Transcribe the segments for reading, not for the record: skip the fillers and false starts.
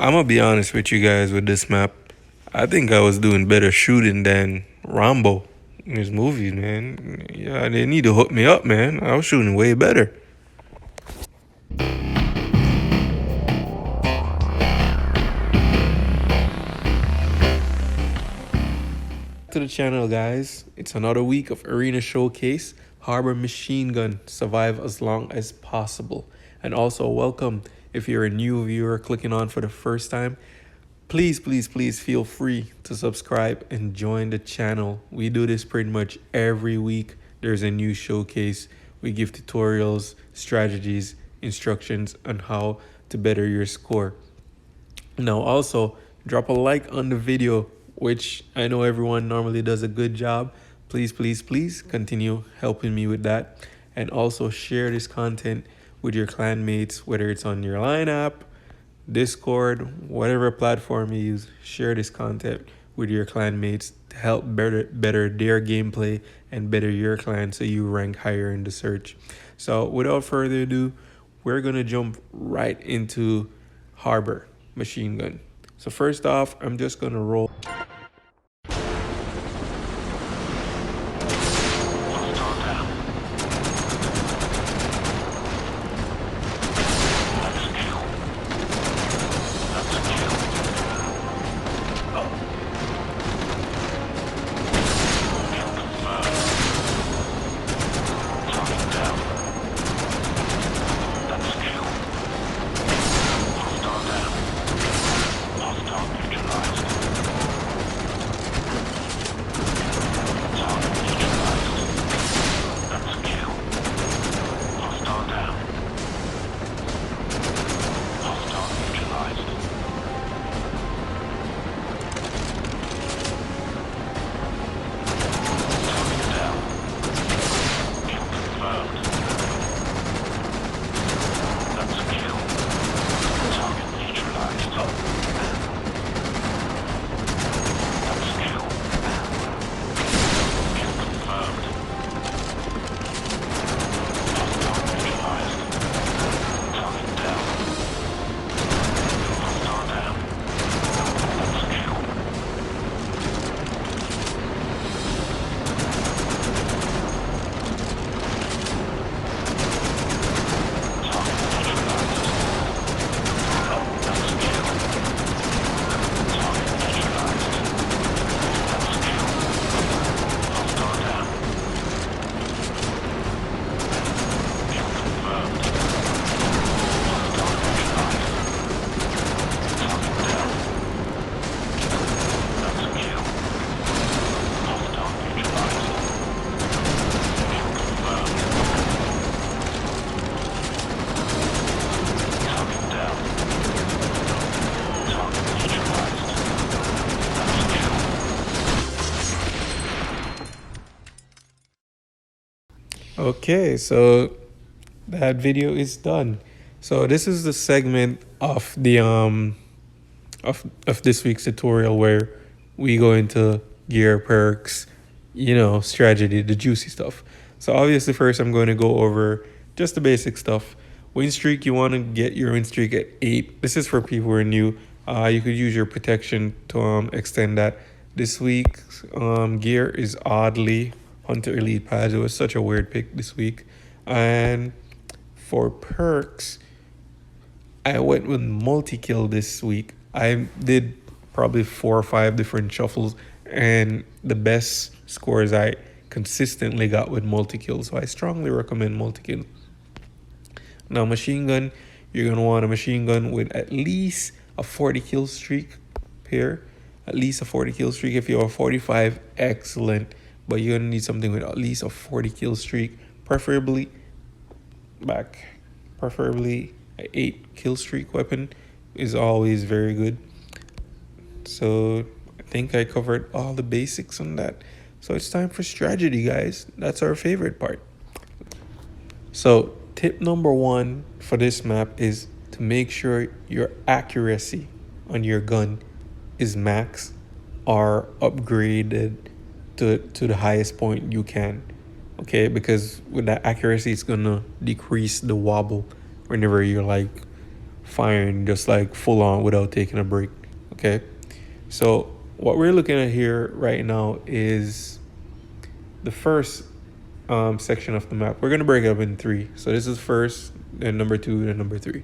I'm gonna be honest with you guys with this map. I think I was doing better shooting than Rambo in his movies, man. Yeah, they need to hook me up, man. I was shooting way better. To the channel, guys. It's another week of Arena Showcase. Harbor Machine Gun, survive as long as possible. And also, welcome if you're a new viewer clicking on for the first time. Please feel free to subscribe and join the channel. We do this pretty much every week. There's a new showcase. We give tutorials, strategies, instructions on how to better your score. Now, also, drop a like on the video, which I know everyone normally does a good job. Please continue helping me with that. And also share this content with your clanmates, whether it's on your line app, Discord, whatever platform you use. Share this content with your clanmates to help better their gameplay and better your clan so you rank higher in the search. So without further ado, we're gonna jump right into Harbor Machine Gun. So first off, I'm just gonna roll. Okay, so that video is done. So this is the segment of the of this week's tutorial where we go into gear, perks, strategy, the juicy stuff. So obviously first I'm going to go over just the basic stuff. Win streak, you want to get your win streak at 8. This is for people who are new. You could use your protection to extend that. This week's gear is oddly Hunter Elite Pads. It was such a weird pick this week. And for perks, I went with multi-kill this week. I did probably 4 or 5 different shuffles, and the best scores I consistently got with multi-kill. So I strongly recommend multi-kill. Now, machine gun, you're going to want a machine gun with at least a 40 kill streak here. At least a 40 kill streak. If you have a 45, excellent. But you're going to need something with at least a 40 kill streak. Preferably an 8 kill streak weapon is always very good. So I think I covered all the basics on that. So it's time for strategy, guys. That's our favorite part. So tip number 1 for this map is to make sure your accuracy on your gun is max or upgraded to the highest point you can. Okay, because with that accuracy, it's gonna decrease the wobble whenever you're like firing just like full on without taking a break. Okay, so what we're looking at here right now is the first section of the map. We're gonna break it up in three. So this is first, then number two, then number three.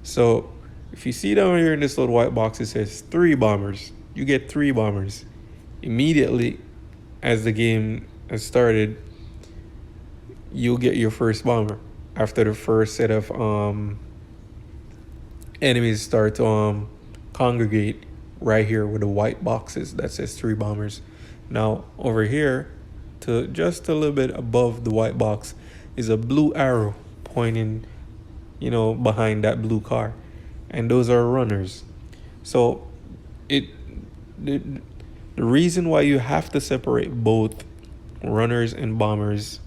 So if you see down here in this little white box, it says 3 bombers. You get 3 bombers. Immediately as the game has started, you'll get your first bomber after the first set of enemies start to congregate right here with the white boxes that says 3 bombers. Now over here, to just a little bit above the white box, is a blue arrow pointing, behind that blue car, and those are runners. So the reason why you have to separate both runners and bombers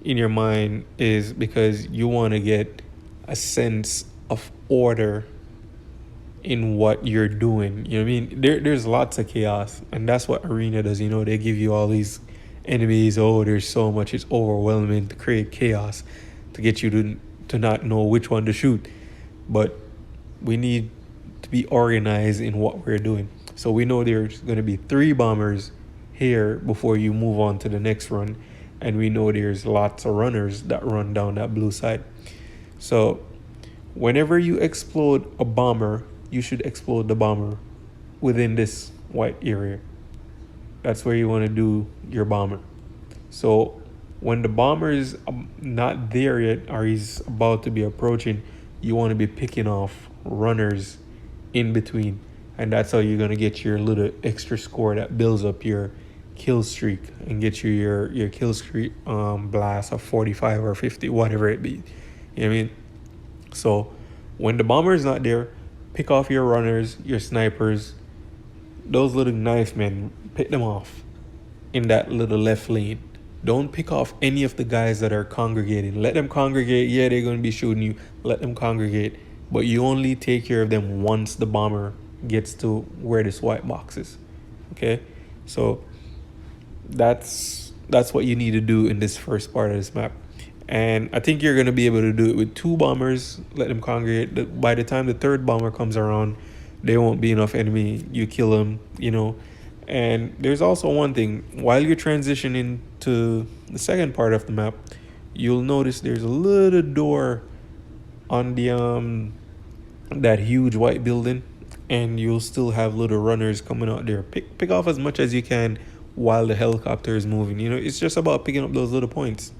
in your mind is because you want to get a sense of order in what you're doing. You know what I mean? There's lots of chaos, and that's what Arena does. They give you all these enemies. Oh, there's so much. It's overwhelming to create chaos, to get you to not know which one to shoot. But we need to be organized in what we're doing. So we know there's going to be 3 bombers here before you move on to the next run. And we know there's lots of runners that run down that blue side. So whenever you explode a bomber, you should explode the bomber within this white area. That's where you want to do your bomber. So when the bomber is not there yet, or he's about to be approaching, you want to be picking off runners in between. And that's how you're going to get your little extra score that builds up your kill streak and get you your kill streak blast of 45 or 50, whatever it be. You know what I mean? So when the bomber is not there, pick off your runners, your snipers, those little knife men, pick them off in that little left lane. Don't pick off any of the guys that are congregating. Let them congregate. Yeah, they're going to be shooting you. Let them congregate. But you only take care of them once the bomber gets to where this white box is. Okay? So that's what you need to do in this first part of this map. And I think you're going to be able to do it with 2 bombers. Let them congregate. By the time the 3rd bomber comes around, there won't be enough enemy. You kill them, And there's also one thing. While you're transitioning to the second part of the map, you'll notice there's a little door on the that huge white building, and you'll still have little runners coming out there. Pick off as much as you can while the helicopter is moving. It's just about picking up those little points.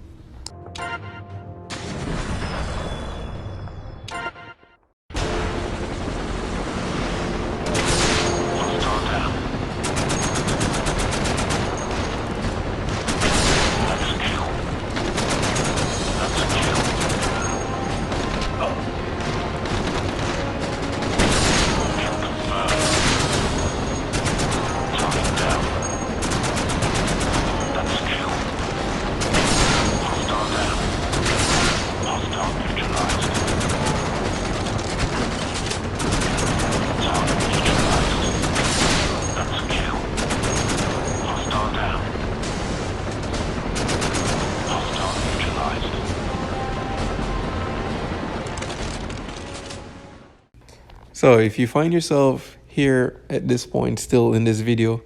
So if you find yourself here at this point still in this video,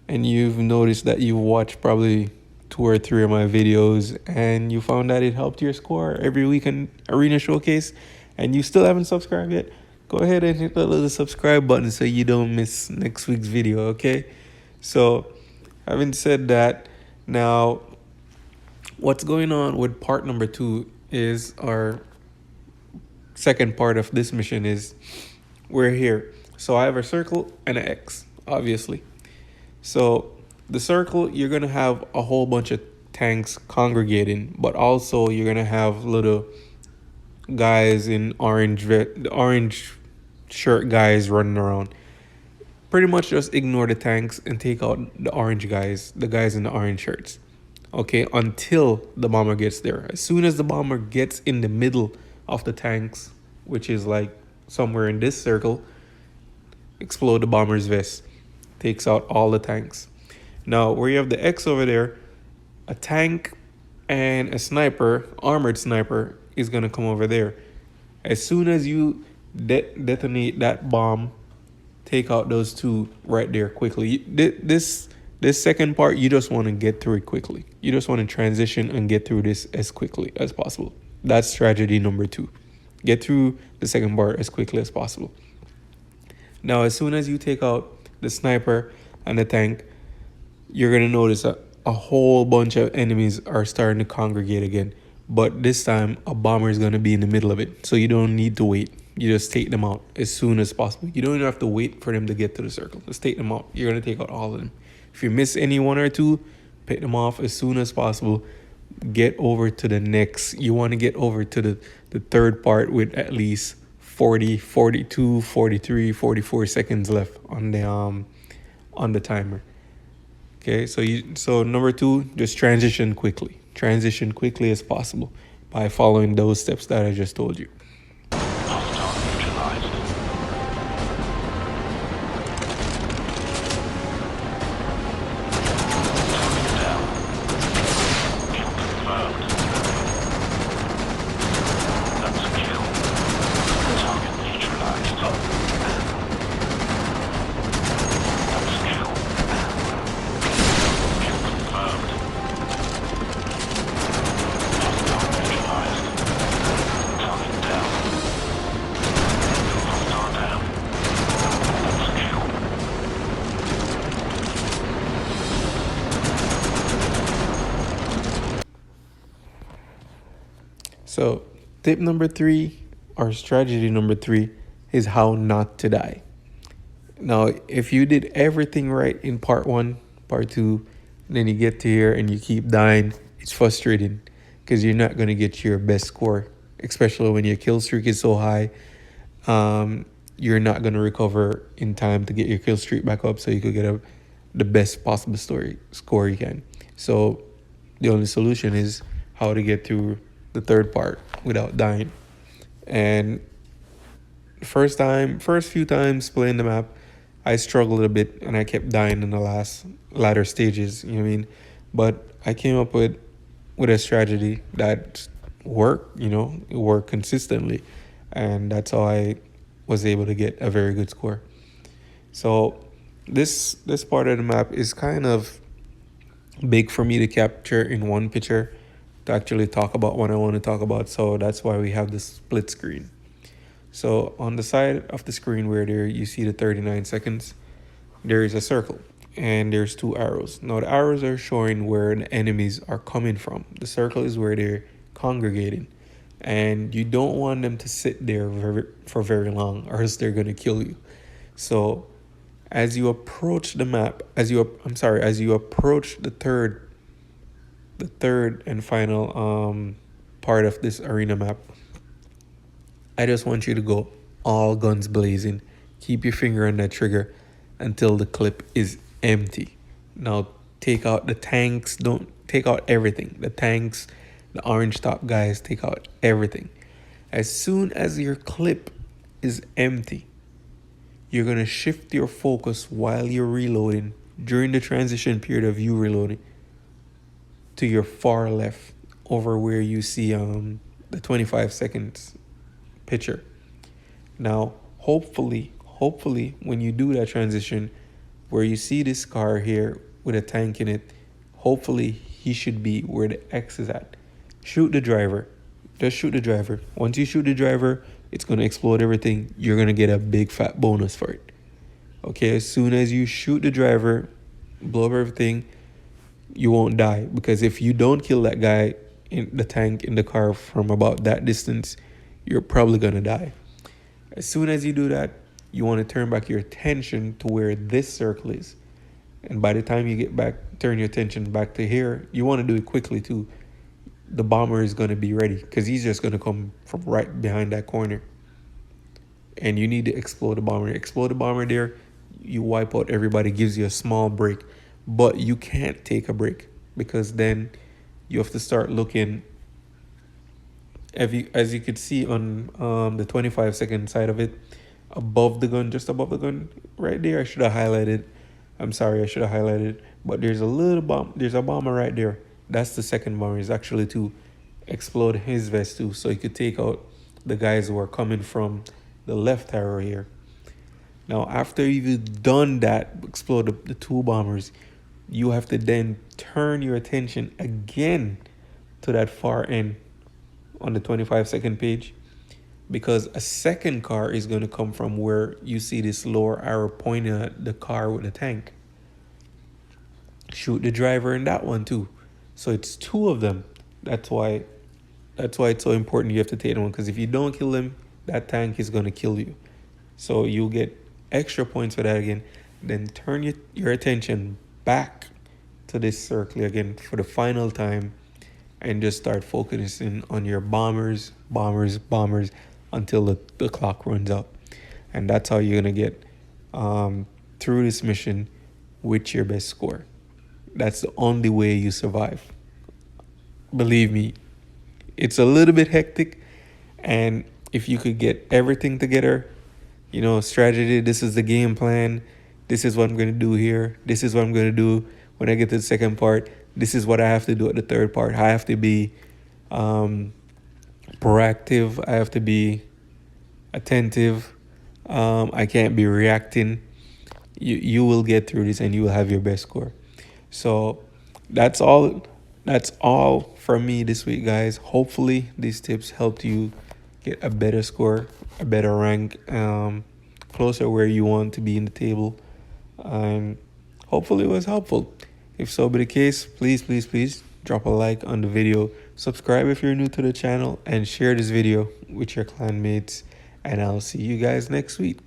and you've noticed that you've watched probably 2 or 3 of my videos, and you found that it helped your score every week in Arena Showcase, and you still haven't subscribed yet, go ahead and hit that little subscribe button so you don't miss next week's video, okay? So having said that, now what's going on with part number 2 is our second part of this mission is we're here. So I have a circle and an X, obviously. So the circle, you're going to have a whole bunch of tanks congregating, but also you're going to have little guys in orange shirt guys running around. Pretty much just ignore the tanks and take out the orange guys, the guys in the orange shirts. Okay, until the bomber gets there. As soon as the bomber gets in the middle of the tanks, which is like somewhere in this circle, explode the bomber's vest. Takes out all the tanks. Now, where you have the X over there, a tank and a sniper, armored sniper, is going to come over there. As soon as you detonate that bomb, take out those two right there quickly. This second part, you just want to get through it quickly. You just want to transition and get through this as quickly as possible. That's strategy number 2. Get through the second part as quickly as possible. Now, as soon as you take out the sniper and the tank, you're going to notice that a whole bunch of enemies are starting to congregate again. But this time, a bomber is going to be in the middle of it. So you don't need to wait. You just take them out as soon as possible. You don't even have to wait for them to get to the circle. Just take them out. You're going to take out all of them. If you miss any one or two, pick them off as soon as possible. Get over to the next. You want to get over to the third part with at least 40, 42, 43, 44 seconds left on the timer. Okay, so number 2, just transition quickly. Transition quickly as possible by following those steps that I just told you. So, tip number 3, or strategy number 3, is how not to die. Now, if you did everything right in part 1, part 2, then you get to here and you keep dying, it's frustrating because you're not going to get your best score, especially when your kill streak is so high. You're not going to recover in time to get your kill streak back up so you could get the best possible score you can. So, the only solution is how to get through the third part without dying. And first few times playing the map, I struggled a bit and I kept dying in the latter stages, you know what I mean? But I came up with a strategy that worked, it worked consistently, and that's how I was able to get a very good score. So this part of the map is kind of big for me to capture in one picture to actually talk about what I want to talk about. So that's why we have this split screen. So on the side of the screen where there you see the 39 seconds, there is a circle and there's 2 arrows. Now the arrows are showing where the enemies are coming from. The circle is where they're congregating. And you don't want them to sit there for very long or else they're going to kill you. So as you approach the map, as you approach the third and final part of this arena map, I just want you to go all guns blazing. Keep your finger on that trigger until the clip is empty. Now take out the tanks. Don't take out everything. The tanks, the orange top guys, take out everything. As soon as your clip is empty, you're going to shift your focus while you're reloading, during the transition period of you reloading, to your far left over where you see the 25 seconds picture. Now, hopefully, when you do that transition, where you see this car here with a tank in it, hopefully he should be where the X is at. Shoot the driver. Just shoot the driver. Once you shoot the driver, it's going to explode everything. You're going to get a big fat bonus for it. Okay, as soon as you shoot the driver, blow up everything, you won't die. Because if you don't kill that guy in the tank in the car from about that distance, you're probably going to die. As soon as you do that, you want to turn back your attention to where this circle is. And by the time you get back, turn your attention back to here, you want to do it quickly too. The bomber is going to be ready because he's just going to come from right behind that corner. And you need to explode the bomber. Explode the bomber there, you wipe out everybody, gives you a small break. But you can't take a break because then you have to start looking. As you could see on the 25-second side of it, above the gun, just above the gun, right there, I should have highlighted. I'm sorry, I should have highlighted. But there's a little bomb. There's a bomber right there. That's the second bomber. It's actually to explode his vest too, so you could take out the guys who are coming from the left arrow here. Now, after you've done that, explode the two bombers, you have to then turn your attention again to that far end on the 25-second page, because a second car is going to come from where you see this lower arrow pointing at the car with the tank. Shoot the driver in that one too. So it's two of them. That's why it's so important you have to take them, because if you don't kill them, that tank is going to kill you. So you'll get extra points for that again. Then turn your attention back to this circle again for the final time, and just start focusing on your bombers until the clock runs out. And that's how you're going to get through this mission with your best score. That's the only way you survive. Believe me, it's a little bit hectic, and if you could get everything together, strategy, this is the game plan, this is what I'm going to do here, this is what I'm going to do when I get to the second part, this is what I have to do at the third part. I have to be proactive, I have to be attentive, I can't be reacting. You will get through this and you will have your best score. So that's all from me this week, guys. Hopefully these tips helped you get a better score, a better rank, closer where you want to be in the table, and hopefully it was helpful. If so be the case, please drop a like on the video, subscribe if you're new to the channel, and share this video with your clanmates, and I'll see you guys next week.